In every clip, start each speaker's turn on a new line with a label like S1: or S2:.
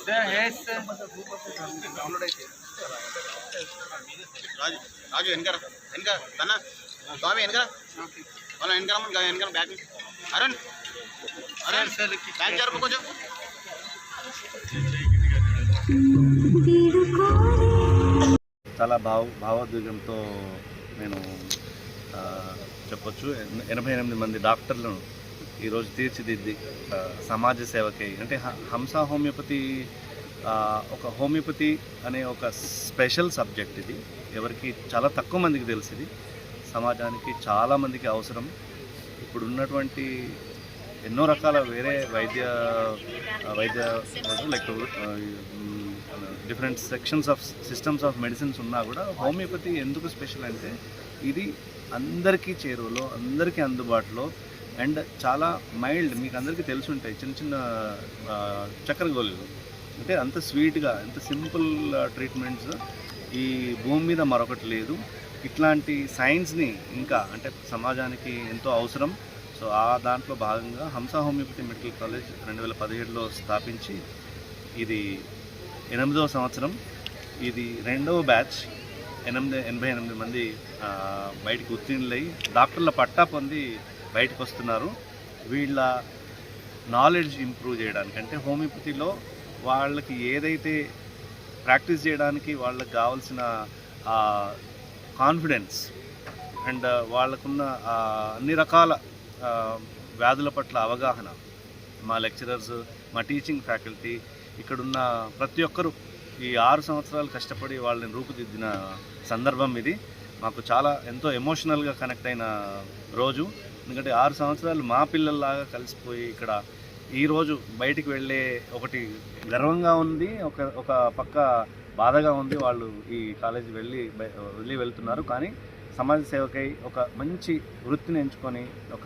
S1: రాజు వెనక వెనక తన స్వామి వెనక వాళ్ళ వెనక వెనక బ్యాగ్ అరుణ్ అరుణ్ బ్యాగ్ జరుపు కొంచెం.
S2: చాలా భావోద్వేగంతో నేను చెప్పొచ్చు. 88 మంది డాక్టర్లను ఈరోజు తీర్చిదిద్ది సమాజ సేవకై అంటే హంస హోమియోపతి ఒక హోమియోపతి అనే ఒక స్పెషల్ సబ్జెక్ట్. ఇది ఎవరికి చాలా తక్కువ మందికి తెలుసు. ఇది సమాజానికి చాలామందికి అవసరం. ఇప్పుడు ఉన్నటువంటి ఎన్నో రకాల వేరే వైద్య like different sections of systems of medicines ఉన్నా కూడా హోమియోపతి ఎందుకు స్పెషల్ అంటే ఇది అందరికీ చేరువలో, అందరికీ అందుబాటులో అండ్ చాలా మైల్డ్. మీకు అందరికీ తెలిసి ఉంటాయి చిన్న చిన్న చక్కెర గోళీలు అంటే అంత స్వీట్గా, ఎంత సింపుల్ ట్రీట్మెంట్స్ ఈ భూమి మీద మరొకటి లేదు. ఇట్లాంటి సైన్స్ని ఇంకా అంటే సమాజానికి ఎంతో అవసరం. సో ఆ దాంట్లో భాగంగా హంస హోమియోపతి మెడికల్ కాలేజ్ 2017లో స్థాపించి ఇది 8వ సంవత్సరం. ఇది 2వ బ్యాచ్. 88 మంది బయటకు ఉత్తీర్ణులై డాక్టర్ల పట్టా పొంది బయటకు వస్తున్నారు. వీళ్ళ నాలెడ్జ్ ఇంప్రూవ్ చేయడానికి అంటే హోమియోపతిలో వాళ్ళకి ఏదైతే ప్రాక్టీస్ చేయడానికి వాళ్ళకి కావాల్సిన కాన్ఫిడెన్స్ అండ్ వాళ్ళకున్న అన్ని రకాల వ్యాధుల పట్ల అవగాహన, మా లెక్చరర్స్, మా టీచింగ్ ఫ్యాకల్టీ, ఇక్కడున్న ప్రతి ఒక్కరూ ఈ 6 సంవత్సరాలు కష్టపడి వాళ్ళని రూపుదిద్దిన సందర్భం ఇది. మాకు చాలా ఎంతో ఎమోషనల్గా కనెక్ట్ అయిన రోజు. ఎందుకంటే 6 సంవత్సరాలు మా పిల్లల్లాగా కలిసిపోయి ఇక్కడ ఈరోజు బయటికి వెళ్ళే ఒకటి గర్వంగా ఉంది, ఒక పక్క బాధగా ఉంది. వాళ్ళు ఈ కాలేజీ వెళ్తున్నారు, కానీ సమాజ సేవకై ఒక మంచి వృత్తిని ఎంచుకొని ఒక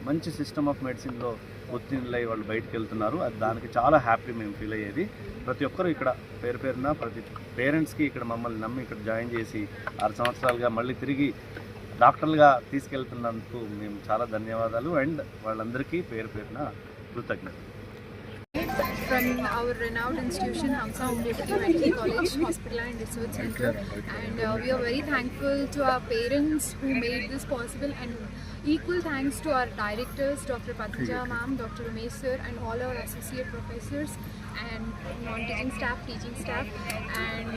S2: మంచి సిస్టమ్ ఆఫ్ మెడిసిన్లో ఉత్తీర్ణులై వాళ్ళు బయటకు వెళ్తున్నారు. అది దానికి చాలా హ్యాపీ మేము ఫీల్ అయ్యేది. ప్రతి ఒక్కరూ ఇక్కడ పేరున ప్రతి పేరెంట్స్కి ఇక్కడ మమ్మల్ని నమ్మి ఇక్కడ జాయిన్ చేసి 6 సంవత్సరాలుగా మళ్ళీ తిరిగి డాక్టర్లుగా తీసుకెళ్తున్నందుకు మేము చాలా ధన్యవాదాలు అండ్ వాళ్ళందరికీ పేరున కృతజ్ఞతలు.
S3: From our renowned institution, Hamsa Homeopathy Medical College, Hospital and Research Center, and we are very thankful to our parents who made this possible, and equal thanks to our directors, Dr. Padmaja ma'am, Dr. Umesh sir, and all our associate professors and non-teaching staff, teaching staff, and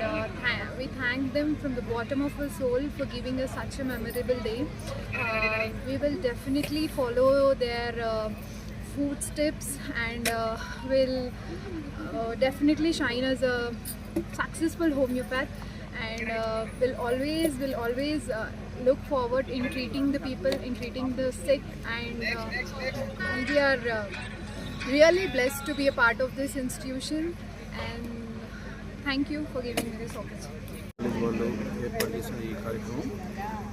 S3: we thank them from the bottom of our soul for giving us such a memorable day. We will definitely follow their footsteps and will definitely shine as a successful homeopath, and will always look forward in treating the people, in treating the sick, and we are really blessed to be a part of this institution, and thank you for giving me this opportunity.
S4: వాళ్ళు ఏర్పాటు చేసిన ఈ కార్యక్రమం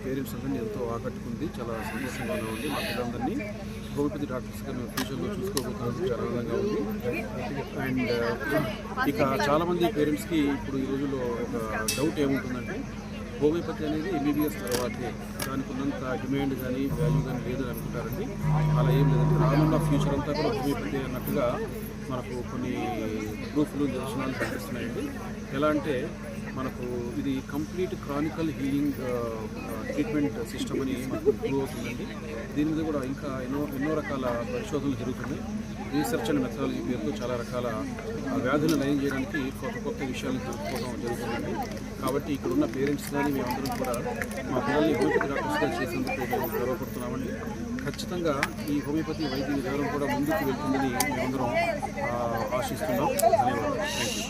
S4: parents అందరినీ ఎంతో ఆకట్టుకుంది. చాలా సంతోషంగానే ఉంది. మా పిల్లలందరినీ హోమియోపతి డాక్టర్స్గా మేము ఫ్యూచర్లో చూసుకోబోతున్నది చాలా ఆనందంగా ఉంది. అండ్ ఇక చాలామంది పేరెంట్స్కి ఇప్పుడు ఈ రోజుల్లో ఒక డౌట్ ఏముంటుందంటే హోమియోపతి అనేది ఎంబీబీఎస్ తర్వాతే దానికి ఉన్నంత డిమాండ్ కానీ వాల్యూ కానీ లేదని అనుకుంటారండి. అలా ఏం లేదంటే రానున్న ఫ్యూచర్ అంతా కూడా హోమియోపతి అన్నట్టుగా మనకు కొన్ని ప్రూఫ్లు దర్శనాలు కనిపిస్తున్నాయండి. ఎలా అంటే మనకు ఇది complete Chronicle healing treatment system అని మనకు ప్రూవ్ అవుతుందండి. దీని మీద కూడా ఇంకా ఎన్నో రకాల పరిశోధనలు జరుగుతున్నాయి. రీసెర్చ్ అండ్ మెథడాలజీ పేరుతో చాలా రకాల వ్యాధులను నయం చేయడానికి కొత్త విషయాలను తెలుసుకోవడం జరుగుతుందండి. కాబట్టి ఇక్కడ ఉన్న పేరెంట్స్ కానీ మేమందరం కూడా మా పిల్లల్ని హోమియోపతి డాక్టర్స్గా చేసేందుకు మేము గర్వపడుతున్నామండి. ఖచ్చితంగా ఈ హోమియోపతి వైద్య విధానం కూడా ముందుకు వెళ్తుందని మేమందరం ఆశిస్తున్నాం. ధన్యవాదాలు. Thank you.